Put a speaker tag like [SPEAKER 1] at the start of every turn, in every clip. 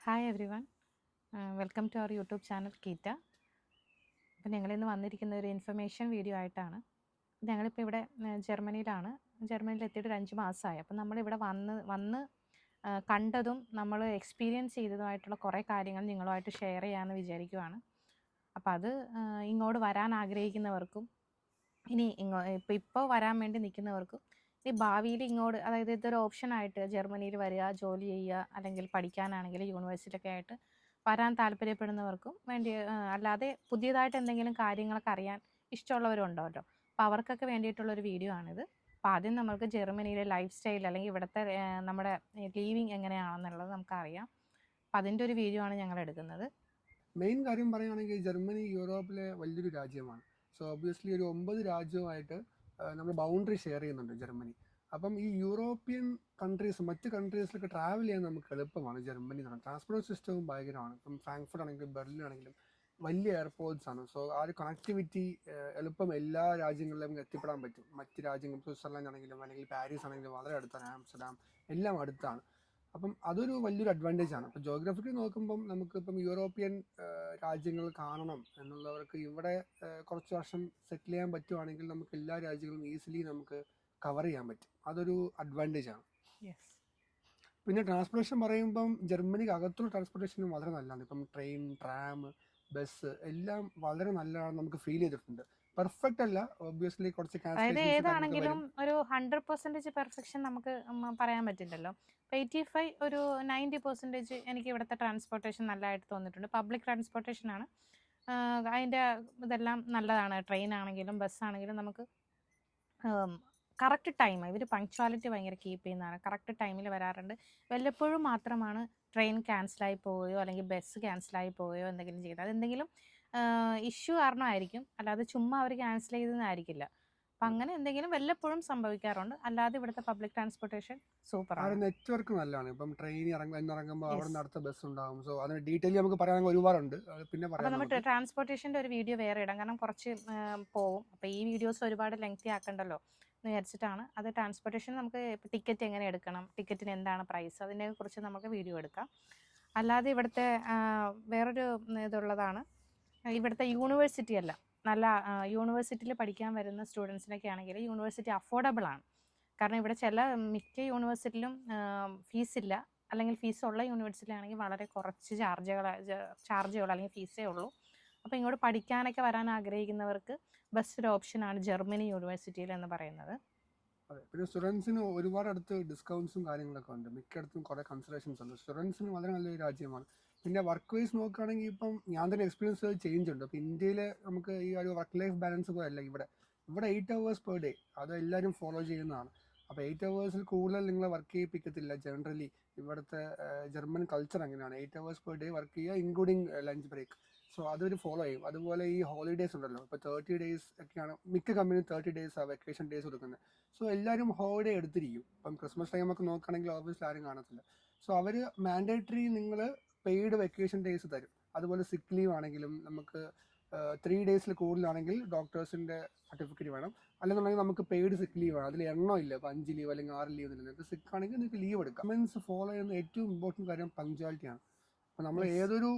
[SPEAKER 1] Hi every one, welcome to our YouTube channel കീറ്റ. അപ്പോൾ ഞങ്ങളിന്ന് വന്നിരിക്കുന്ന ഒരു ഇൻഫർമേഷൻ വീഡിയോ ആയിട്ടാണ്. ഞങ്ങളിപ്പോൾ ഇവിടെ ജർമ്മനിയിലാണ്. ജർമ്മനിയിൽ എത്തിയിട്ട് ഒരു 5 മാസമായി. അപ്പോൾ നമ്മളിവിടെ വന്ന് കണ്ടതും നമ്മൾ എക്സ്പീരിയൻസ് ചെയ്തതുമായിട്ടുള്ള കുറേ കാര്യങ്ങൾ നിങ്ങളുമായിട്ട് ഷെയർ ചെയ്യാമെന്ന് വിചാരിക്കുവാണ്. അപ്പോൾ അത് ഇങ്ങോട്ട് വരാൻ ആഗ്രഹിക്കുന്നവർക്കും ഇനി ഇപ്പോൾ വരാൻ വേണ്ടി നിൽക്കുന്നവർക്കും ഈ ഭാവിയിൽ ഇങ്ങോട്ട്, അതായത് ഇതൊരു ഓപ്ഷനായിട്ട് ജർമ്മനിയിൽ വരിക, ജോലി ചെയ്യുക, അല്ലെങ്കിൽ പഠിക്കാനാണെങ്കിൽ യൂണിവേഴ്സിറ്റിയൊക്കെ ആയിട്ട് വരാൻ താല്പര്യപ്പെടുന്നവർക്കും വേണ്ടി, അല്ലാതെ പുതിയതായിട്ട് എന്തെങ്കിലും കാര്യങ്ങളൊക്കെ അറിയാൻ ഇഷ്ടമുള്ളവരുണ്ടല്ലോ, അപ്പോൾ അവർക്കൊക്കെ വേണ്ടിയിട്ടുള്ളൊരു വീഡിയോ ആണിത്. അപ്പോൾ ആദ്യം നമ്മൾക്ക് ജർമ്മനിയിലെ ലൈഫ് സ്റ്റൈൽ അല്ലെങ്കിൽ ഇവിടുത്തെ നമ്മുടെ ലീവിങ് എങ്ങനെയാണെന്നുള്ളത് നമുക്കറിയാം. അപ്പോൾ അതിൻ്റെ ഒരു വീഡിയോ ആണ് ഞങ്ങൾ എടുക്കുന്നത്.
[SPEAKER 2] മെയിൻ കാര്യം പറയുകയാണെങ്കിൽ ജർമ്മനി യൂറോപ്പിലെ വലിയൊരു രാജ്യമാണ്. സോ ഒബ്വിയസ്ലി ഒരു 9 രാജ്യവുമായിട്ട് നമ്മൾ ബൗണ്ടറി ഷെയർ ചെയ്യുന്നുണ്ട് ജർമ്മനി. അപ്പം ഈ യൂറോപ്യൻ കൺട്രീസ്, മറ്റ് കൺട്രീസിലൊക്കെ ട്രാവൽ ചെയ്യാൻ നമുക്ക് എളുപ്പമാണ് ജർമ്മനി എന്ന് പറഞ്ഞാൽ. ട്രാൻസ്പോർട്ട് സിസ്റ്റവും ഭയങ്കരമാണ്. ഇപ്പം ഫ്രാങ്ക്ഫർട്ട് ആണെങ്കിലും ബെർലിൻ ആണെങ്കിലും വലിയ എയർപോർട്ട്സ് ആണ്. സോ ആ ഒരു കണക്ടിവിറ്റി എളുപ്പം എല്ലാ രാജ്യങ്ങളിലും എത്തിപ്പെടാൻ പറ്റും. മറ്റ് രാജ്യങ്ങൾ സ്വിറ്റ്സർലൻഡ് ആണെങ്കിലും അല്ലെങ്കിൽ പാരീസ് ആണെങ്കിലും വളരെ അടുത്താണ്. ആംസ്റ്റർഡാം എല്ലാം അടുത്താണ്. അപ്പം അതൊരു വലിയൊരു അഡ്വാൻറ്റേജ് ആണ്. അപ്പം ജോഗ്രഫിക്കലി നോക്കുമ്പം നമുക്കിപ്പം യൂറോപ്യൻ രാജ്യങ്ങൾ കാണണം എന്നുള്ളവർക്ക് ഇവിടെ കുറച്ച് വർഷം സെറ്റിൽ ചെയ്യാൻ പറ്റുവാണെങ്കിൽ നമുക്ക് എല്ലാ രാജ്യങ്ങളും ഈസിലി നമുക്ക് കവർ ചെയ്യാൻ പറ്റും. അതൊരു അഡ്വാൻറ്റേജ് ആണ്. പിന്നെ ട്രാൻസ്പോർട്ടേഷൻ പറയുമ്പം ജർമ്മനിക്ക് അകത്തുള്ള ട്രാൻസ്പോർട്ടേഷൻ വളരെ നല്ലതാണ്. ഇപ്പം ട്രെയിൻ, ട്രാം, ബസ് എല്ലാം വളരെ നല്ലതാണെന്ന് നമുക്ക് ഫീൽ ചെയ്തിട്ടുണ്ട്. പെർഫെക്റ്റ് അല്ല, ഒബ്വിയസ്ലി കുറച്ച്
[SPEAKER 1] അതായത് ഏതാണെങ്കിലും ഒരു 100% പെർഫെക്ഷൻ നമുക്ക് പറയാൻ പറ്റില്ലല്ലോ. 85 ഒരു 90% എനിക്ക് ഇവിടുത്തെ ട്രാൻസ്പോർട്ടേഷൻ നല്ലതായിട്ട് തോന്നിയിട്ടുണ്ട്. പബ്ലിക് ട്രാൻസ്പോർട്ടേഷൻ ആണ്, അതിൻ്റെ ഇതെല്ലാം നല്ലതാണ്. ട്രെയിൻ ആണെങ്കിലും ബസ്സാണെങ്കിലും നമുക്ക് കറക്റ്റ് ടൈം, ഇവർ പങ്ക്ച്വാലിറ്റി ഭയങ്കര കീപ്പ് ചെയ്യുന്നതാണ്. കറക്റ്റ് ടൈമിൽ വരാറുണ്ട്. വല്ലപ്പോഴും മാത്രമാണ് ട്രെയിൻ ക്യാൻസലായി പോവുകയോ അല്ലെങ്കിൽ ബസ് ക്യാൻസലായി പോവുകയോ എന്തെങ്കിലും ചെയ്തത്. അതെന്തെങ്കിലും ഇഷ്യൂ കാരണമായിരിക്കും, അല്ലാതെ ചുമ്മാ അവർ ക്യാൻസൽ ചെയ്തതായിരിക്കില്ല. അപ്പം അങ്ങനെ എന്തെങ്കിലും വല്ലപ്പോഴും സംഭവിക്കാറുണ്ട്. അല്ലാതെ ഇവിടുത്തെ പബ്ലിക് ട്രാൻസ്പോർട്ടേഷൻ സൂപ്പറാണ്.
[SPEAKER 2] നെറ്റ്വർക്ക് നല്ലതാണ്. ഇപ്പം ട്രെയിൻ ഇറങ്ങുമ്പോൾ അവിടെ നിന്ന് അടുത്ത ബസ് ഉണ്ടാകും. സോ അതിന് ഡീറ്റെയിൽ നമുക്ക് പറയാൻ ഒരുപാടുണ്ട്. പിന്നെ
[SPEAKER 1] അപ്പോൾ നമ്മൾ ട്രാൻസ്പോർട്ടേഷൻ്റെ ഒരു വീഡിയോ വേറെ ഇടാം, കാരണം കുറച്ച് പോവും. അപ്പോൾ ഈ വീഡിയോസ് ഒരുപാട് ലെങ്തി ആക്കണ്ടല്ലോ എന്ന് വിചാരിച്ചിട്ടാണ്. അത് ട്രാൻസ്പോർട്ടേഷൻ നമുക്ക് ഇപ്പോൾ ടിക്കറ്റ് എങ്ങനെ എടുക്കണം, ടിക്കറ്റിന് എന്താണ് പ്രൈസ്, അതിനെക്കുറിച്ച് നമുക്ക് വീഡിയോ എടുക്കാം. അല്ലാതെ ഇവിടുത്തെ വേറൊരു ഇതുള്ളതാണ്, ഇവിടുത്തെ യൂണിവേഴ്സിറ്റി അല്ല, നല്ല യൂണിവേഴ്സിറ്റിയിൽ പഠിക്കാൻ വരുന്ന സ്റ്റുഡൻസിനൊക്കെ ആണെങ്കിൽ യൂണിവേഴ്സിറ്റി അഫോർഡബിൾ ആണ്. കാരണം ഇവിടെ മിക്ക യൂണിവേഴ്സിറ്റിയിലും ഫീസില്ല, അല്ലെങ്കിൽ ഫീസുള്ള യൂണിവേഴ്സിറ്റിയിലാണെങ്കിൽ വളരെ കുറച്ച് ചാർജുകൾ അല്ലെങ്കിൽ ഫീസേ ഉള്ളൂ. അപ്പോൾ ഇങ്ങോട്ട് പഠിക്കാനൊക്കെ വരാൻ ആഗ്രഹിക്കുന്നവർക്ക് ബെസ്റ്റ് ഒരു ഓപ്ഷനാണ് ജർമ്മനി യൂണിവേഴ്സിറ്റിയിൽ എന്ന് പറയുന്നത്.
[SPEAKER 2] അതെ, പിന്നെ സ്റ്റുഡൻസിന് ഒരുപാട് അടുത്ത് ഡിസ്കൗണ്ട്സും കാര്യങ്ങളൊക്കെ ഉണ്ട്. മിക്കയിടത്തും കുറേ കൺസിഡറേഷൻസ് ഉണ്ട്. സ്റ്റുഡൻസിന് വളരെ നല്ലൊരു രാജ്യമാണ്. പിന്നെ വർക്ക് വൈസ് നോക്കുകയാണെങ്കിൽ ഇപ്പം ഞാൻ തന്നെ എക്സ്പീരിയൻസ് ചേഞ്ച് ഉണ്ട്. അപ്പോൾ ഇന്ത്യയിൽ നമുക്ക് ഈ ഒരു വർക്ക് ലൈഫ് ബാലൻസ് പോലെയല്ല ഇവിടെ 8 hours പെർ ഡേ, അത് എല്ലാവരും ഫോളോ ചെയ്യുന്നതാണ്. അപ്പോൾ 8 hours കൂടുതൽ നിങ്ങളെ വർക്ക് ചെയ്യിപ്പിക്കത്തില്ല ജനറലി. ഇവിടുത്തെ ജർമ്മൻ കൾച്ചർ അങ്ങനെയാണ്. 8 hours പെർ ഡേ വർക്ക് ചെയ്യുക, ഇൻക്ലൂഡിങ് ലഞ്ച് ബ്രേക്ക്. സോ അതൊരു ഫോളോ ചെയ്യും. അതുപോലെ ഈ ഹോളിഡേയ്സ് ഉണ്ടല്ലോ, ഇപ്പോൾ 30 days ഒക്കെയാണ് മിക്ക കമ്പനി 30 days വെക്കേഷൻ ഡേയ്സ് കൊടുക്കുന്നത്. സോ എല്ലാവരും ഹോളിഡേ എടുത്തിരിക്കും. ഇപ്പം ക്രിസ്മസ് ടൈമൊക്കെ നോക്കുകയാണെങ്കിൽ ഓഫീസിൽ ആരും കാണത്തില്ല. സോ അവർ മാൻഡേറ്ററി നിങ്ങൾ പെയ്ഡ് വെക്കേഷൻ ഡേയ്സ് തരും. അതുപോലെ സിക്ക് ലീവ് ആണെങ്കിലും നമുക്ക് 3 days കൂടുതലാണെങ്കിൽ ഡോക്ടേഴ്സിൻ്റെ സർട്ടിഫിക്കറ്റ് വേണം. അല്ലെന്നുണ്ടെങ്കിൽ നമുക്ക് പെയ്ഡ് സിക്ക് ലീവ് ആണ്. അതിൽ എണ്ണമില്ല. ഇപ്പോൾ 5 ലീവ് അല്ലെങ്കിൽ 6 ലീവ് എന്നില്ല. നിങ്ങൾക്ക് സിക്ക് ആണെങ്കിൽ നിങ്ങൾക്ക് ലീവ് എടുക്കാം. ഗവൺമെൻറ്റ്സ് ഫോളോ ചെയ്യുന്ന ഏറ്റവും ഇമ്പോർട്ടൻറ്റ് കാര്യം പങ്ക്ച്വാലിറ്റിയാണ്. അപ്പോൾ നമ്മൾ ഏതൊരു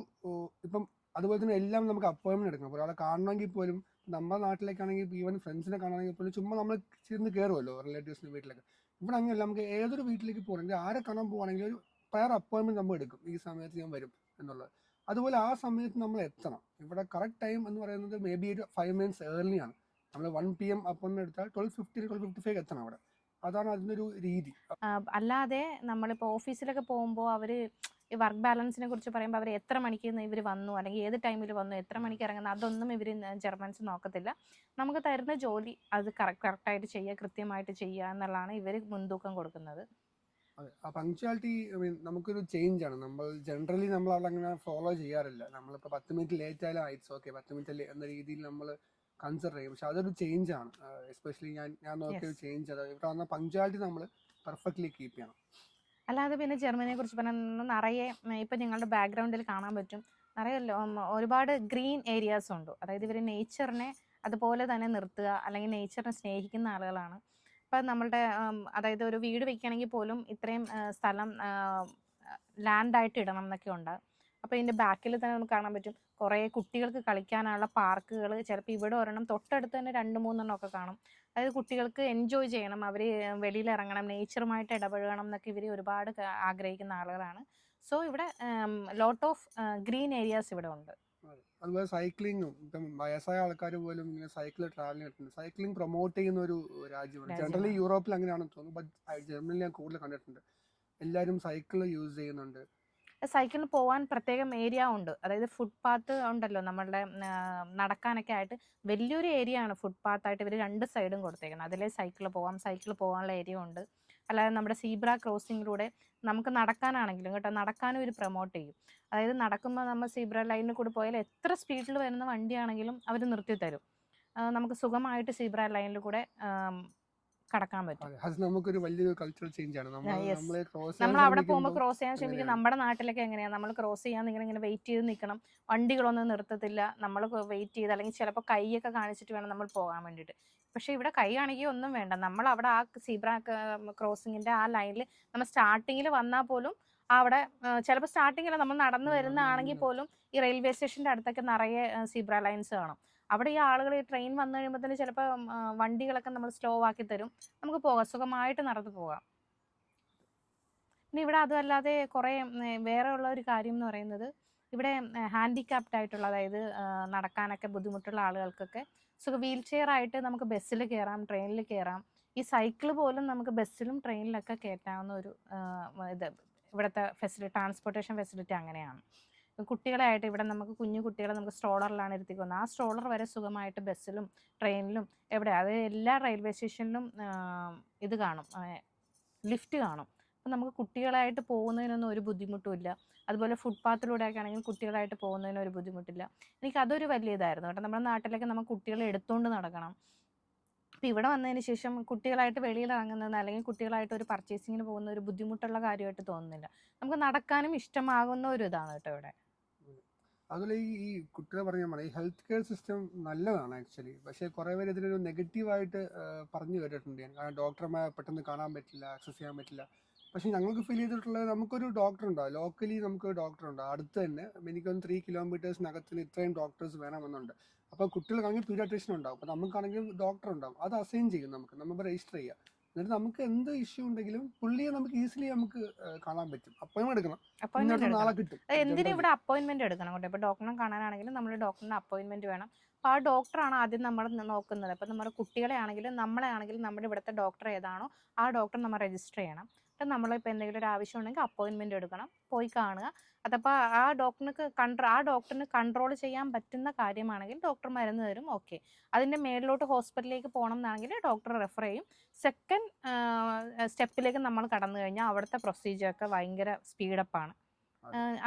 [SPEAKER 2] ഇപ്പം അതുപോലെ തന്നെ എല്ലാം നമുക്ക് അപ്പോയിൻമെൻറ്റ് എടുക്കണം. ഒരാളെ കാണണമെങ്കിൽ പോലും നമ്മുടെ നാട്ടിലേക്കാണെങ്കിൽ ഈവൻ ഫ്രണ്ട്സിനെ കാണണമെങ്കിൽ പോലും ചുമ്മാ നമ്മൾ ചെന്ന് കയറുമല്ലോ റിലേറ്റീവ്സിൻ്റെ വീട്ടിലൊക്കെ. ഇവിടെ അങ്ങനെയല്ല. നമുക്ക് ഏതൊരു വീട്ടിലേക്ക് പോകണമെങ്കിൽ ആരെ കാണാൻ പോകുകയാണെങ്കിൽ ഒരു പ്രയർ അപ്പോയിൻമെൻറ്റ് നമ്മൾ എടുക്കും. ഈ സമയത്ത് ഞാൻ വരും എന്നുള്ളത്. അതുപോലെ ആ സമയത്ത് നമ്മൾ എത്തണം. ഇവിടെ കറക്റ്റ് ടൈം എന്ന് പറയുന്നത് മേ ബി ഒരു 5 minutes ഏർലി ആണ്. നമ്മൾ 1 PM അപ്പോയിൻമെൻറ്റ് എടുത്താൽ 12:50 12:55 എത്തണം അവിടെ. അതാണ് അതിനൊരു രീതി.
[SPEAKER 1] അല്ലാതെ നമ്മളിപ്പോൾ ഓഫീസിലൊക്കെ പോകുമ്പോൾ അവർ ഈ വർക്ക് ബാലൻസിനെ കുറിച്ച് പറയുമ്പോൾ അവർ എത്ര മണിക്ക് ഇവർ വന്നു, അല്ലെങ്കിൽ ഏത് ടൈമിൽ വന്നു, എത്ര മണിക്ക് ഇറങ്ങുന്നു, അതൊന്നും ഇവർ ജർമ്മൻസ് നോക്കത്തില്ല. നമുക്ക് തരുന്ന ജോലി അത് കറക്റ്റായിട്ട് ചെയ്യുക, കൃത്യമായിട്ട് ചെയ്യുക എന്നുള്ളതാണ് ഇവർ മുൻതൂക്കം കൊടുക്കുന്നത്.
[SPEAKER 2] അതെ, ആ പങ്ക്ച്വാലിറ്റി നമുക്കൊരു ചേഞ്ച് ആണ്. നമ്മൾ ജനറലി നമ്മൾ അവിടെ അങ്ങനെ ഫോളോ ചെയ്യാറില്ല. നമ്മളിപ്പോൾ 10 minute ലേറ്റ് ആയാലും ഇറ്റ്സ് ഓക്കെ, 10 minute എന്ന രീതിയിൽ നമ്മൾ കൺസിഡർ ചെയ്യും. പക്ഷെ അതൊരു ചേഞ്ച് ആണ്. എസ്പെഷ്യലി ഞാൻ നോക്കിയൊരു ചേഞ്ച് അത് ഇവിടെ വന്ന പങ്ക്ച്വാലിറ്റി നമ്മൾ പെർഫെക്റ്റ്ലി കീപ്പ് ചെയ്യണം.
[SPEAKER 1] അല്ലാതെ പിന്നെ ജർമ്മനിയെ കുറിച്ച് പറഞ്ഞാൽ നിറയെ ഇപ്പം നിങ്ങളുടെ ബാക്ക്ഗ്രൗണ്ടിൽ കാണാൻ പറ്റും, നിറയെ ഒരുപാട് ഗ്രീൻ ഏരിയാസ് ഉണ്ട്. അതായത് ഇവർ നേച്ചറിനെ അതുപോലെ തന്നെ നിർത്തുക, അല്ലെങ്കിൽ നേച്ചറിനെ സ്നേഹിക്കുന്ന ആളുകളാണ്. ഇപ്പം നമ്മളുടെ അതായത് ഒരു വീട് വെക്കുകയാണെങ്കിൽ പോലും ഇത്രയും സ്ഥലം ലാൻഡായിട്ട് ഇടണം എന്നൊക്കെ ഉണ്ട്. അപ്പോൾ ഇതിൻ്റെ ബാക്കിൽ തന്നെ നമുക്ക് കാണാൻ പറ്റും കുറേ കുട്ടികൾക്ക് കളിക്കാനുള്ള പാർക്കുകൾ. ചിലപ്പോൾ ഇവിടെ ഒരെണ്ണം, തൊട്ടടുത്ത് തന്നെ 2-3 ഒക്കെ കാണും. അതായത് കുട്ടികൾക്ക് എൻജോയ് ചെയ്യണം, അവർ വെളിയിൽ ഇറങ്ങണം, നേച്ചറുമായിട്ട് ഇടപഴകണം എന്നൊക്കെ ഇവർ ഒരുപാട് ആഗ്രഹിക്കുന്ന ആളുകളാണ്. സോ ഇവിടെ ലോട്ട് ഓഫ് ഗ്രീൻ ഏരിയാസ് ഇവിടെ ഉണ്ട്.
[SPEAKER 2] അതുപോലെ സൈക്ലിങ്ങും, ഇപ്പം വയസ്സായ ആൾക്കാർ പോലും ഇങ്ങനെ സൈക്കിൾ ട്രാവലിംഗ് നടത്തുന്നുണ്ട്. സൈക്ലിംഗ് പ്രൊമോട്ട് ചെയ്യുന്ന ഒരു രാജ്യമാണ്. ജനറലി യൂറോപ്പിൽ അങ്ങനെയാണെന്ന് തോന്നുന്നു, ബട്ട് ജർമ്മനിയിൽ ഞാൻ കൂടുതൽ കണ്ടിട്ടുണ്ട്. എല്ലാവരും സൈക്കിൾ യൂസ് ചെയ്യുന്നുണ്ട്.
[SPEAKER 1] സൈക്കിളിന് പോകാൻ പ്രത്യേകം ഏരിയ ഉണ്ട്. അതായത് ഫുട്പാത്ത് ഉണ്ടല്ലോ നമ്മളുടെ നടക്കാനൊക്കെ ആയിട്ട് വലിയൊരു ഏരിയ ആണ് ഫുട്പാത്തായിട്ട് ഇവർ 2 സൈഡും കൊടുത്തേക്കുന്നത്. അതിലെ സൈക്കിൾ പോകാനുള്ള ഏരിയ ഉണ്ട്. അല്ലാതെ നമ്മുടെ സീബ്ര ക്രോസിങ്ങിലൂടെ നമുക്ക് നടക്കാനാണെങ്കിലും കേട്ടോ, നടക്കാനും ഇവർ പ്രൊമോട്ട് ചെയ്യും. അതായത് നടക്കുമ്പോൾ നമ്മൾ സീബ്ര ലൈനിൽ കൂടി പോയാൽ എത്ര സ്പീഡിൽ വരുന്ന വണ്ടിയാണെങ്കിലും അവർ നിർത്തി തരും. നമുക്ക് സുഖമായിട്ട് സീബ്ര ലൈനിൽ കൂടെ കടക്കാൻ പറ്റും.
[SPEAKER 2] അത് നമുക്കൊരു വലിയൊരു കൾച്ചറൽ ചേഞ്ച് ആണ്.
[SPEAKER 1] നമ്മൾ അവിടെ പോകുമ്പോൾ ക്രോസ് ചെയ്യാൻ ശ്രമിക്കും. നമ്മുടെ നാട്ടിലൊക്കെ എങ്ങനെയാണ്, നമ്മൾ ക്രോസ് ചെയ്യാൻ ഇങ്ങനെ വെയിറ്റ് ചെയ്ത് നിൽക്കണം, വണ്ടികളൊന്നും നിർത്തത്തില്ല, നമ്മൾ വെയിറ്റ് ചെയ്ത് അല്ലെങ്കിൽ ചിലപ്പോൾ കൈയൊക്കെ കാണിച്ചിട്ട് വേണം നമ്മൾ പോകാൻ വേണ്ടിയിട്ട്. പക്ഷേ ഇവിടെ കൈ കാണിക്കുക ഒന്നും വേണ്ട, നമ്മൾ അവിടെ ആ സീബ്ര ക്രോസിങ്ങിൻ്റെ ആ ലൈനിൽ നമ്മൾ സ്റ്റാർട്ടിങ്ങിൽ വന്നാൽ പോലും അവിടെ ചിലപ്പോൾ സ്റ്റാർട്ടിങ്ങിൽ നമ്മൾ നടന്നു വരുന്നതാണെങ്കിൽ പോലും ഈ റെയിൽവേ സ്റ്റേഷൻ്റെ അടുത്തൊക്കെ നിറയെ സീബ്ര ലൈൻസ് കാണും. അവിടെ ഈ ആളുകൾ ട്രെയിൻ വന്നു കഴിയുമ്പോൾ തന്നെ ചിലപ്പോൾ വണ്ടികളൊക്കെ നമ്മൾ സ്ലോ ആക്കി തരും, നമുക്ക് പോകാം, സുഖമായിട്ട് നടന്നു പോകാം. പിന്നെ ഇവിടെ അതുമല്ലാതെ കുറേ വേറെ ഉള്ള ഒരു കാര്യം എന്ന് പറയുന്നത്, ഇവിടെ ഹാൻഡിക്യാപ്ഡ് ആയിട്ടുള്ള, അതായത് നടക്കാനൊക്കെ ബുദ്ധിമുട്ടുള്ള ആളുകൾക്കൊക്കെ വീൽ ചെയർ ആയിട്ട് നമുക്ക് ബസ്സിൽ കയറാം, ട്രെയിനിൽ കയറാം. ഈ സൈക്കിൾ പോലും നമുക്ക് ബസ്സിലും ട്രെയിനിലൊക്കെ കയറ്റാവുന്ന ഒരു ഇത് ഇവിടുത്തെ ട്രാൻസ്പോർട്ടേഷൻ ഫെസിലിറ്റി അങ്ങനെയാണ്. കുട്ടികളായിട്ട് ഇവിടെ നമുക്ക് കുഞ്ഞു കുട്ടികളെ നമുക്ക് സ്ട്രോളറിലാണ് ഇരുത്തിക്കുന്നത്. ആ സ്ട്രോളർ വരെ സുഖമായിട്ട് ബസ്സിലും ട്രെയിനിലും എവിടെ, അത് എല്ലാ റെയിൽവേ സ്റ്റേഷനിലും ഇത് കാണും, ലിഫ്റ്റ് കാണും. അപ്പം നമുക്ക് കുട്ടികളായിട്ട് പോകുന്നതിനൊന്നും ഒരു ബുദ്ധിമുട്ടും ഇല്ല. അതുപോലെ ഫുട്പാത്തിലൂടെയൊക്കെ ആണെങ്കിൽ കുട്ടികളായിട്ട് പോകുന്നതിന് ഒരു ബുദ്ധിമുട്ടില്ല. എനിക്കതൊരു വലിയ ഇതായിരുന്നു കേട്ടോ. നമ്മുടെ നാട്ടിലൊക്കെ നമ്മൾ കുട്ടികളെ എടുത്തുകൊണ്ട് നടക്കണം. അപ്പം ഇവിടെ വന്നതിന് ശേഷം കുട്ടികളായിട്ട് വെളിയിൽ ഇറങ്ങുന്നത് അല്ലെങ്കിൽ കുട്ടികളായിട്ട് ഒരു പർച്ചേസിങ്ങിന് പോകുന്ന ഒരു ബുദ്ധിമുട്ടുള്ള കാര്യമായിട്ട് തോന്നുന്നില്ല. നമുക്ക് നടക്കാനും ഇഷ്ടമാകുന്ന ഒരു ഇതാണ് കേട്ടോ ഇവിടെ.
[SPEAKER 2] അതുപോലെ ഈ കുട്ടികളെ പറഞ്ഞാൽ ഈ ഹെൽത്ത് കെയർ സിസ്റ്റം നല്ലതാണ് ആക്ച്വലി. പക്ഷേ കുറേ പേര് ഇതിനൊരു നെഗറ്റീവായിട്ട് പറഞ്ഞു കേട്ടിട്ടുണ്ട് ഞാൻ. കാരണം ഡോക്ടർമാരെ പെട്ടെന്ന് കാണാൻ പറ്റില്ല, ആക്സസ് ചെയ്യാൻ പറ്റില്ല. പക്ഷെ ഞങ്ങൾക്ക് ഫീൽ ചെയ്തിട്ടുള്ളത്, നമുക്കൊരു ഡോക്ടർ ഉണ്ടാവും, ലോക്കലി നമുക്കൊരു ഡോക്ടർ ഉണ്ടാവും അടുത്ത് തന്നെ. എനിക്കൊന്ന് 3 കിലോമീറ്റേഴ്സിനകത്തിന് ഇത്രയും ഡോക്ടേഴ്സ് വേണമെന്നുണ്ട്. അപ്പോൾ കുട്ടികൾക്കാണെങ്കിൽ പീഡിയാട്രീഷ്യൻ ഉണ്ടാവും, അപ്പോൾ നമുക്കാണെങ്കിൽ ഡോക്ടർ ഉണ്ടാവും. അത് അസൈൻ ചെയ്യും, നമുക്ക് രജിസ്റ്റർ ചെയ്യാം. എന്നിട്ട് നമുക്ക് എന്ത് ഇഷ്യൂ ഉണ്ടെങ്കിലും പുള്ളിയെ നമുക്ക് ഈസിലി നമുക്ക് കാണാൻ പറ്റും. അപ്പോയിൻമെന്റ് എടുക്കണം, നാളെ കിട്ടും.
[SPEAKER 1] എന്തിനും ഇവിടെ അപ്പോയിൻമെന്റ് എടുക്കണം കേട്ടോ. ഇപ്പോൾ ഡോക്ടറിനെ കാണാനാണെങ്കിലും നമ്മൾ ഡോക്ടറിന് അപ്പോയിൻമെന്റ് വേണം. അപ്പോൾ ആ ഡോക്ടറാണ് ആദ്യം നമ്മൾ നോക്കുന്നത്. അപ്പോൾ നമ്മുടെ കുട്ടികളെ ആണെങ്കിലും നമ്മളെ ആണെങ്കിലും നമ്മുടെ ഇവിടുത്തെ ഡോക്ടർ ഏതാണോ ആ ഡോക്ടർ നമ്മൾ രജിസ്റ്റർ ചെയ്യണം. അപ്പം നമ്മളിപ്പോൾ എന്തെങ്കിലും ഒരു ആവശ്യം ഉണ്ടെങ്കിൽ അപ്പോയിൻമെന്റ് എടുക്കണം, പോയി കാണുക. അതപ്പോൾ ആ ഡോക്ടറിന് കൺട്രോൾ ചെയ്യാൻ പറ്റുന്ന കാര്യമാണെങ്കിൽ ഡോക്ടർ മരുന്ന് തരും, ഓക്കെ. അതിൻ്റെ മേളിലോട്ട് ഹോസ്പിറ്റലിലേക്ക് പോകണം എന്നാണെങ്കിൽ ഡോക്ടർ റെഫർ ചെയ്യും. സെക്കൻഡ് സ്റ്റെപ്പിലേക്ക് നമ്മൾ കടന്നു കഴിഞ്ഞാൽ അവിടുത്തെ പ്രൊസീജിയറൊക്കെ ഭയങ്കര സ്പീഡപ്പാണ്.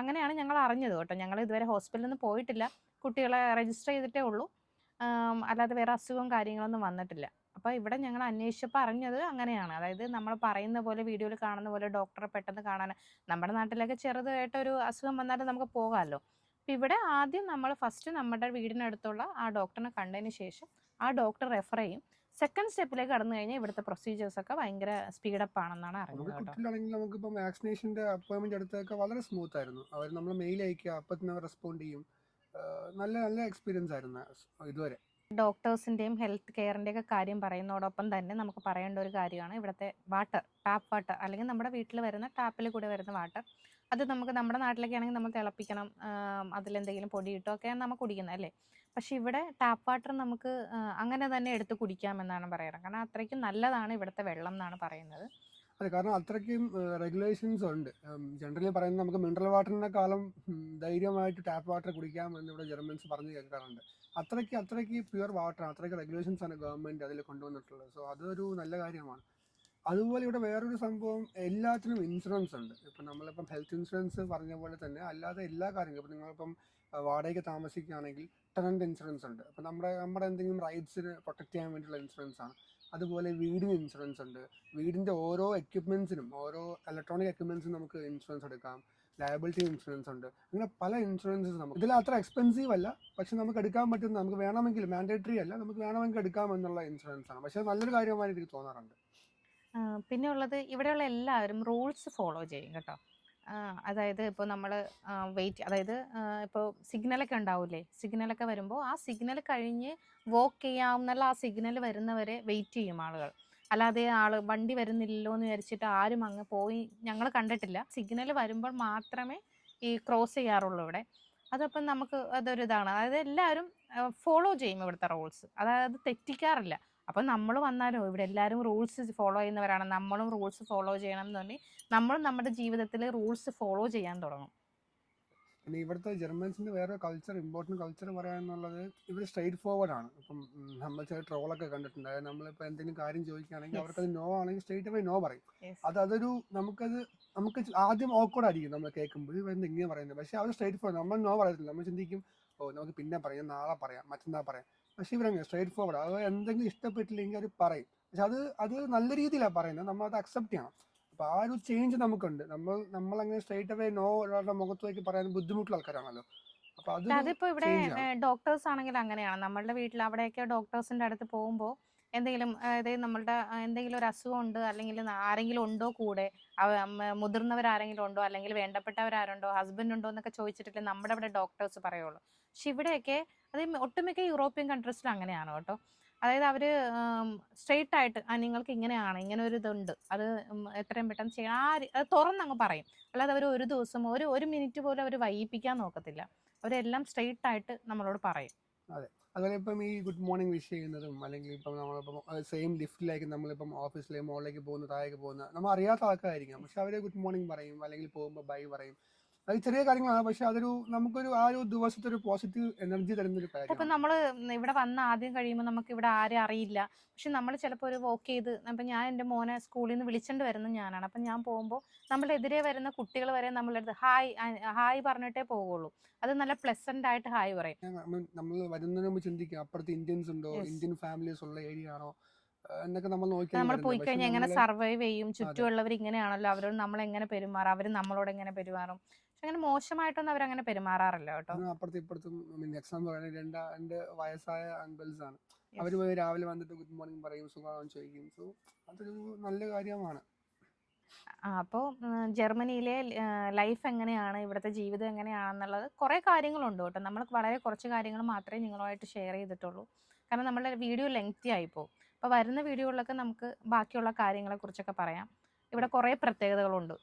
[SPEAKER 1] അങ്ങനെയാണ് ഞങ്ങൾ അറിഞ്ഞത് കേട്ടോ. ഞങ്ങൾ ഇതുവരെ ഹോസ്പിറ്റലിൽ നിന്ന് പോയിട്ടില്ല, കുട്ടികളെ രജിസ്റ്റർ ചെയ്തിട്ടേ ഉള്ളൂ. അല്ലാതെ വേറെ അസുഖവും കാര്യങ്ങളൊന്നും വന്നിട്ടില്ല. അപ്പോൾ ഇവിടെ ഞങ്ങൾ അന്വേഷിച്ചപ്പോൾ അറിഞ്ഞത് അങ്ങനെയാണ്. അതായത് നമ്മൾ പറയുന്ന പോലെ, വീഡിയോയിൽ കാണുന്ന പോലെ ഡോക്ടറെ പെട്ടെന്ന് കാണാൻ, നമ്മുടെ നാട്ടിലൊക്കെ ചെറുതായിട്ടൊരു അസുഖം വന്നാലും നമുക്ക് പോകാമല്ലോ. അപ്പോൾ ഇവിടെ ആദ്യം നമ്മൾ ഫസ്റ്റ് നമ്മുടെ വീടിനടുത്തുള്ള ആ ഡോക്ടറിനെ കണ്ടതിന് ശേഷം ആ ഡോക്ടർ റെഫർ ചെയ്യും. സെക്കൻഡ് സ്റ്റെപ്പിലേക്ക് കടന്നു കഴിഞ്ഞാൽ ഇവിടുത്തെ പ്രൊസീജിയേഴ്സ് ഒക്കെ ഭയങ്കര സ്പീഡപ്പ് ആണെന്നാണ് അറിഞ്ഞത് കേട്ടോ.
[SPEAKER 2] കുട്ടികളാണെങ്കിൽ നമുക്കിപ്പോൾ വാക്സിനേഷൻ്റെ അപ്പോയിൻമെന്റ് എടുത്തൊക്കെ വളരെ സ്മൂത്ത് ആയിരുന്നു. അവർ നമ്മൾ മെയിൽ അയക്കുക, അപ്പം തന്നെ റെസ്പോണ്ട് ചെയ്യും. നല്ല നല്ല എക്സ്പീരിയൻസ് ആയിരുന്നു ഇതുവരെ.
[SPEAKER 1] ഡോക്ടേഴ്സിൻ്റെയും ഹെൽത്ത് കെയറിൻ്റെയൊക്കെ കാര്യം പറയുന്നതോടൊപ്പം തന്നെ നമുക്ക് പറയേണ്ട ഒരു കാര്യമാണ് ഇവിടുത്തെ ടാപ്പ് വാട്ടർ, അല്ലെങ്കിൽ നമ്മുടെ വീട്ടിൽ വരുന്ന ടാപ്പിൽ കൂടെ വരുന്ന വാട്ടർ. അത് നമുക്ക് നമ്മുടെ നാട്ടിലൊക്കെ ആണെങ്കിൽ നമ്മൾ തിളപ്പിക്കണം, അതിലെന്തെങ്കിലും പൊടിയിട്ടോ ഒക്കെയാണ് നമ്മൾ കുടിക്കുന്നത് അല്ലേ. പക്ഷെ ഇവിടെ ടാപ്പ് വാട്ടർ നമുക്ക് അങ്ങനെ തന്നെ എടുത്ത് കുടിക്കാമെന്നാണ് പറയാറ്. കാരണം അത്രയ്ക്കും നല്ലതാണ് ഇവിടുത്തെ വെള്ളം എന്നാണ് പറയുന്നത്.
[SPEAKER 2] അതെ, കാരണം അത്രയ്ക്കും റെഗുലേഷൻസ് ഉണ്ട്. ജനറലി പറയുന്നത് നമുക്ക് മിനറൽ വാട്ടറിനെക്കാളും ധൈര്യമായിട്ട് ടാപ്പ് വാട്ടർ കുടിക്കാം എന്ന് ഇവിടെ ജർമ്മൻസ് പറഞ്ഞു കേൾക്കാറുണ്ട്. അത്രയ്ക്ക് പ്യുവർ വാട്ടർ, അത്രയ്ക്ക് റെഗുലേഷൻസ് ആണ് ഗവൺമെൻറ് അതിൽ കൊണ്ടുവന്നിട്ടുള്ളത്. സോ അതൊരു നല്ല കാര്യമാണ്. അതുപോലെ ഇവിടെ വേറൊരു സംഭവം, എല്ലാത്തിനും ഇൻഷുറൻസ് ഉണ്ട്. ഇപ്പം നമ്മളിപ്പം ഹെൽത്ത് ഇൻഷുറൻസ് പറഞ്ഞ പോലെ തന്നെ അല്ലാതെ എല്ലാ കാര്യങ്ങളും, ഇപ്പം നിങ്ങളിപ്പം വാടകയ്ക്ക് താമസിക്കുകയാണെങ്കിൽ ടെനന്റ് ഇൻഷുറൻസ് ഉണ്ട്. അപ്പം നമ്മുടെ എന്തെങ്കിലും റൈറ്റ്സിന് പ്രൊട്ടക്ട് ചെയ്യാൻ വേണ്ടിയിട്ടുള്ള ഇൻഷുറൻസ് ആണ്. അതുപോലെ വീടിന് ഇൻഷുറൻസ് ഉണ്ട്. വീടിൻ്റെ ഓരോ എക്യുപ്മെൻസിനും, ഓരോ ഇലക്ട്രോണിക് എക്യുപ്മെൻസിനും നമുക്ക് ഇൻഷുറൻസ് എടുക്കാം. ലയബിലിറ്റി ഇൻഷുറൻസ് ഉണ്ട്. അങ്ങനെ പല ഇൻഷുറൻസസ് നമുക്ക് ഇതിൽ അത്ര എക്സ്പെൻസീവ് അല്ല, പക്ഷെ നമുക്ക് എടുക്കാൻ പറ്റുന്ന, നമുക്ക് വേണമെങ്കിൽ, മാൻഡേറ്ററി അല്ല, നമുക്ക് വേണമെങ്കിൽ എടുക്കാം എന്നുള്ള ഇൻഷുറൻസ് ആണ്. പക്ഷേ നല്ലൊരു കാര്യമായിട്ട് എനിക്ക് തോന്നാറുണ്ട്.
[SPEAKER 1] പിന്നെ ഉള്ളത്, ഇവിടെയുള്ള എല്ലാവരും റൂൾസ് ഫോളോ ചെയ്യും കേട്ടോ. അതായത് ഇപ്പോൾ നമ്മൾ വെയിറ്റ്, അതായത് ഇപ്പോൾ സിഗ്നലൊക്കെ ഉണ്ടാവില്ലേ, സിഗ്നലൊക്കെ വരുമ്പോൾ ആ സിഗ്നൽ കഴിഞ്ഞ് വോക്ക് ചെയ്യാവുന്നുള്ള ആ സിഗ്നൽ വരുന്നവരെ വെയിറ്റ് ചെയ്യും ആളുകൾ. അല്ലാതെ വണ്ടി വരുന്നില്ലല്ലോ എന്ന് വിചാരിച്ചിട്ട് ആരും അങ്ങ് പോയി ഞങ്ങൾ കണ്ടിട്ടില്ല. സിഗ്നൽ വരുമ്പോൾ മാത്രമേ ഈ ക്രോസ് ചെയ്യാറുള്ളൂ ഇവിടെ. അതപ്പം നമുക്ക് അതൊരു ഇതാണ്, അതായത് എല്ലാവരും ഫോളോ ചെയ്യും ഇവിടുത്തെ റൂൾസ്, അതായത് തെറ്റിക്കാറില്ല. അപ്പം നമ്മൾ വന്നാലോ ഇവിടെ എല്ലാവരും റൂൾസ് ഫോളോ ചെയ്യുന്നവരാണ്, നമ്മളും റൂൾസ് ഫോളോ ചെയ്യണം എന്ന് പറഞ്ഞ് നമ്മളും നമ്മുടെ ജീവിതത്തിൽ റൂൾസ് ഫോളോ ചെയ്യാൻ തുടങ്ങും.
[SPEAKER 2] പിന്നെ ഇവിടുത്തെ ജർമ്മൻസിന്റെ വേറെ കൾച്ചർ, ഇമ്പോർട്ടൻറ്റ് കൾച്ചർ പറയാന്നുള്ളത് ഇവർ സ്ട്രെയിറ്റ് ഫോർവേഡ് ആണ്. ഇപ്പം നമ്മൾ ചില ട്രോളൊക്കെ കണ്ടിട്ടുണ്ട്. അതായത് നമ്മളിപ്പോൾ എന്തെങ്കിലും കാര്യം ചോദിക്കുകയാണെങ്കിൽ അവർക്കത് നോ ആണെങ്കിൽ സ്ട്രെയിറ്റ് അവേ നോ പറയും. അതൊരു നമുക്ക് ആദ്യം ഓക്വേർഡ് ആയിരിക്കും നമ്മൾ കേൾക്കുമ്പോൾ, ഇവരെന്ത് ഇങ്ങനെ പറയുന്നത്. പക്ഷേ അവർ സ്ട്രെയിറ്റ് ഫോർവേഡ്, നമ്മൾ നോ പറയത്തില്ല. നമ്മൾ ചിന്തിക്കും ഓ നമുക്ക് പിന്നെ പറയാം, നാളെ പറയാം, മറ്റന്നാൾ പറയാം. പക്ഷേ ഇവരങ്ങനെ സ്ട്രെയിറ്റ് ഫോർവേഡ്. അത് എന്തെങ്കിലും ഇഷ്ടപ്പെട്ടില്ലെങ്കിൽ അവർ പറയും. പക്ഷെ അത് നല്ല രീതിയിലാണ് പറയുന്നത്, നമ്മൾ അത് അക്സെപ്റ്റ് ചെയ്യണം. അപ്പൊ ആ ഒരു ചേഞ്ച് നമുക്കുണ്ട്. നമ്മളങ്ങനെ സ്ട്രെയിറ്റ് അവേ നോ ഒരാളുടെ മുഖത്തേക്ക് പറയാൻ ബുദ്ധിമുട്ടുള്ള ആൾക്കാരാണല്ലോ. അപ്പൊ
[SPEAKER 1] അതിപ്പോ ഇവിടെ
[SPEAKER 2] ചേഞ്ചാണ്.
[SPEAKER 1] ഡോക്ടേഴ്സ് ആണെങ്കിൽ അങ്ങനെയാണ്. നമ്മളുടെ വീട്ടിൽ അവിടെയൊക്കെ ഡോക്ടേഴ്സിന്റെ അടുത്ത് പോകുമ്പോൾ എന്തെങ്കിലും, അതായത് നമ്മളുടെ എന്തെങ്കിലും ഒരു അസുഖം ഉണ്ട്, അല്ലെങ്കിൽ ആരെങ്കിലും ഉണ്ടോ കൂടെ, മുതിർന്നവരാരെങ്കിലും ഉണ്ടോ, അല്ലെങ്കിൽ വേണ്ടപ്പെട്ടവരാരുണ്ടോ, ഹസ്ബൻഡ് ഉണ്ടോ എന്നൊക്കെ ചോദിച്ചിട്ടില്ലേ നമ്മുടെ ഇവിടെ ഡോക്ടേഴ്സ് പറയുള്ളൂ. പക്ഷെ ഇവിടെയൊക്കെ അത് ഒട്ടുമിക്ക യൂറോപ്യൻ കൺട്രീസിലും അങ്ങനെയാണ് കേട്ടോ. അതായത് അവര് സ്ട്രെയിറ്റ് ആയിട്ട് നിങ്ങൾക്ക് ഇങ്ങനെയാണ്, ഇങ്ങനെ ഒരു ഇതുണ്ട്, അത് എത്രയും പെട്ടെന്ന് ചെയ്യാൻ അത് തുറന്നങ്ങ് പറയും. അല്ലാതെ അവർ ഒരു ദിവസം ഒരു മിനിറ്റ് പോലും അവർ വൈകിപ്പിക്കാൻ നോക്കത്തില്ല. അവരെല്ലാം സ്ട്രെയിറ്റ് ആയിട്ട് നമ്മളോട് പറയും.
[SPEAKER 2] അതെ. അതുപോലെ ഇപ്പം ഈ ഗുഡ് മോർണിംഗ് വിഷ് ചെയ്യുന്നതും, അല്ലെങ്കിൽ ഇപ്പം നമ്മളിപ്പം സെയിം ലിഫ്റ്റിലായിരിക്കും നമ്മളിപ്പം ഓഫീസിലേക്ക് മുകളിലേക്ക് പോകുന്ന, താഴേക്ക് പോകുന്ന, നമ്മൾ അറിയാത്ത ആൾക്കാരായിരിക്കും. പക്ഷെ അവർ ഗുഡ് മോർണിംഗ് പറയും, അല്ലെങ്കിൽ പോകുമ്പോൾ ബൈ പറയും. അത് ചെറിയ കാര്യങ്ങളാണ്, പക്ഷെ അതൊരു നമുക്കൊരു ആ ഒരു ദിവസത്തെ ഒരു പോസിറ്റീവ് എനർജി തരുന്ന ഒരു
[SPEAKER 1] ഇപ്പം
[SPEAKER 2] കാര്യമാണ്.
[SPEAKER 1] നമ്മൾ ഇവിടെ വന്ന് ആദ്യം കഴിയുമ്പോൾ നമുക്ക് ഇവിടെ ആരും അറിയില്ല. പക്ഷെ നമ്മൾ ചിലപ്പോൾ ഒരു വോക്ക് ചെയ്ത്, അപ്പം ഞാൻ എൻ്റെ മോനെ സ്കൂളിൽ നിന്ന് വിളിച്ചുകൊണ്ട് വരുന്നത് ഞാനാണ്. അപ്പം ഞാൻ പോകുമ്പോൾ നമ്മളുടെ എതിരെ വരുന്ന കുട്ടികൾ വരെ നമ്മളുടെ അടുത്ത് ഹായ് പറഞ്ഞിട്ടേ പോവുള്ളൂ. അത് നല്ല പ്ലസന്റ് ആയിട്ട് ഹായ് പറയും.
[SPEAKER 2] നമ്മൾ വരുന്നതിന് മുമ്പ് ചിന്തിക്കും അപ്പുറത്ത് ഇന്ത്യൻസ് ഉണ്ടോ, ഇന്ത്യൻ ഫാമിലീസ് ഉള്ള ഏരിയ ആണോ എന്നൊക്കെ നമ്മൾ നോക്കിയാണ്
[SPEAKER 1] നമ്മൾ പോയി
[SPEAKER 2] വരുന്നത്. പക്ഷെ
[SPEAKER 1] കഴിഞ്ഞാൽ എങ്ങനെ
[SPEAKER 2] നമ്മള്
[SPEAKER 1] സർവൈവ് ചെയ്യും,
[SPEAKER 2] അതെ,
[SPEAKER 1] ചുറ്റുമുള്ളവർ ഇങ്ങനെയാണല്ലോ, അവരോട് നമ്മൾ എങ്ങനെ പെരുമാറും, അവർ നമ്മളോട് എങ്ങനെ പെരുമാറും. പക്ഷെ അങ്ങനെ മോശമായിട്ടൊന്നും അവരങ്ങനെ പെരുമാറാറില്ല കേട്ടോ.
[SPEAKER 2] അപ്പുറത്തും ഇപ്പുറത്തും എക്സാമ്പിൾ പറയുന്നത് രണ്ട് വയസ്സായ അങ്കിൾസ് ആണ്.
[SPEAKER 1] Yes.
[SPEAKER 2] അവർ രാവിലെ വന്നിട്ട് ഗുഡ് മോർണിംഗ് പറയും, സുഖമാണെന്ന് ചോദിക്കും. സോ അതൊരു നല്ല കാര്യമാണ്.
[SPEAKER 1] അപ്പോൾ ജർമ്മനിയിലെ ലൈഫ് എങ്ങനെയാണ്, ഇവിടുത്തെ ജീവിതം എങ്ങനെയാണെന്നുള്ളത് കുറേ കാര്യങ്ങളുണ്ട് കേട്ടോ. നമ്മൾ വളരെ കുറച്ച് കാര്യങ്ങൾ മാത്രമേ നിങ്ങളുമായിട്ട് ഷെയർ ചെയ്തിട്ടുള്ളൂ. കാരണം നമ്മളുടെ വീഡിയോ ലെങ്തി ആയിപ്പോവും. അപ്പോൾ വരുന്ന വീഡിയോകളിലൊക്കെ നമുക്ക് ബാക്കിയുള്ള കാര്യങ്ങളെക്കുറിച്ചൊക്കെ പറയാം. ഇവിടെ കുറേ പ്രത്യേകതകളുണ്ട്.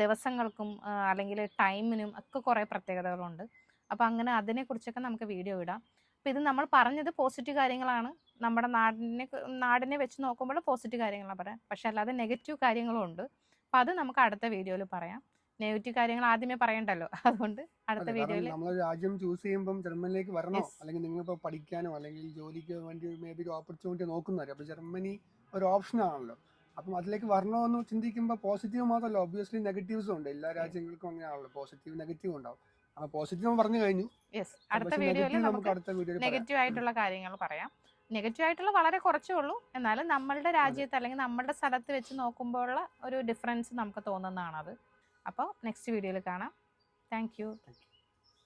[SPEAKER 1] ദിവസങ്ങൾക്കും അല്ലെങ്കിൽ ടൈമിനും ഒക്കെ കുറേ പ്രത്യേകതകളുണ്ട്. അപ്പോൾ അങ്ങനെ അതിനെക്കുറിച്ചൊക്കെ നമുക്ക് വീഡിയോ ഇടാം. അപ്പോൾ ഇത് നമ്മൾ പറഞ്ഞത് പോസിറ്റീവ് കാര്യങ്ങളാണ്. നമ്മുടെ നാടിനെ വെച്ച് നോക്കുമ്പോൾ പോസിറ്റീവ് കാര്യങ്ങളാണ് പറയാം. പക്ഷെ അല്ലാതെ നെഗറ്റീവ് കാര്യങ്ങളും ഉണ്ട്. അപ്പം അത് നമുക്ക് അടുത്ത വീഡിയോയിൽ പറയാം. നെഗറ്റീവ് കാര്യങ്ങൾ ആദ്യമേ പറയണ്ടല്ലോ, അതുകൊണ്ട് അടുത്ത
[SPEAKER 2] അതെ, കാരണം
[SPEAKER 1] വീഡിയോയിൽ.
[SPEAKER 2] നമ്മൾ രാജ്യം ചൂസ് ചെയ്യുമ്പം ജർമ്മനിലേക്ക് വരണോ,
[SPEAKER 1] യെസ്.
[SPEAKER 2] അല്ലെങ്കിൽ നിങ്ങളിപ്പോൾ പഠിക്കാനോ അല്ലെങ്കിൽ ജോലിക്ക് വേണ്ടി മേ ബി ഒരു ഓപ്പർച്യൂണിറ്റി നോക്കുന്നവർ, അപ്പോൾ ജർമ്മനി ഒരു ഓപ്ഷൻ ആണല്ലോ. അപ്പം അതിലേക്ക് വരണോ എന്ന് ചിന്തിക്കുമ്പോൾ പോസിറ്റീവ് മാത്രമല്ല, ഒബ്വിയസ്ലി നെഗറ്റീവ്സും ഉണ്ട്. എല്ലാ രാജ്യങ്ങൾക്കും അങ്ങനെയാണല്ലോ, പോസിറ്റീവ് നെഗറ്റീവ് ഉണ്ടാവും. അപ്പോൾ പോസിറ്റീവ് പറഞ്ഞു കഴിഞ്ഞു.
[SPEAKER 1] യെസ്, അടുത്ത
[SPEAKER 2] പക്ഷെ
[SPEAKER 1] വീഡിയോയിൽ
[SPEAKER 2] നെഗറ്റീവ് നമുക്ക്
[SPEAKER 1] നമുക്ക്
[SPEAKER 2] അടുത്ത വീഡിയോയിൽ പറയാം.
[SPEAKER 1] നെഗറ്റീവ് ആയിട്ടുള്ള കാര്യങ്ങൾ പറയാം. നെഗറ്റീവ് ആയിട്ടുള്ള വളരെ കുറച്ചേ ഉള്ളൂ, എന്നാലും നമ്മളുടെ
[SPEAKER 2] അതെ,
[SPEAKER 1] രാജ്യത്ത് അല്ലെങ്കിൽ നമ്മളുടെ സ്ഥലത്ത് വെച്ച് നോക്കുമ്പോഴുള്ള ഒരു ഡിഫറൻസ് നമുക്ക് തോന്നുന്നതാണത്. അപ്പോൾ നെക്സ്റ്റ് വീഡിയോയിൽ കാണാം. Thank you.
[SPEAKER 2] Thank you.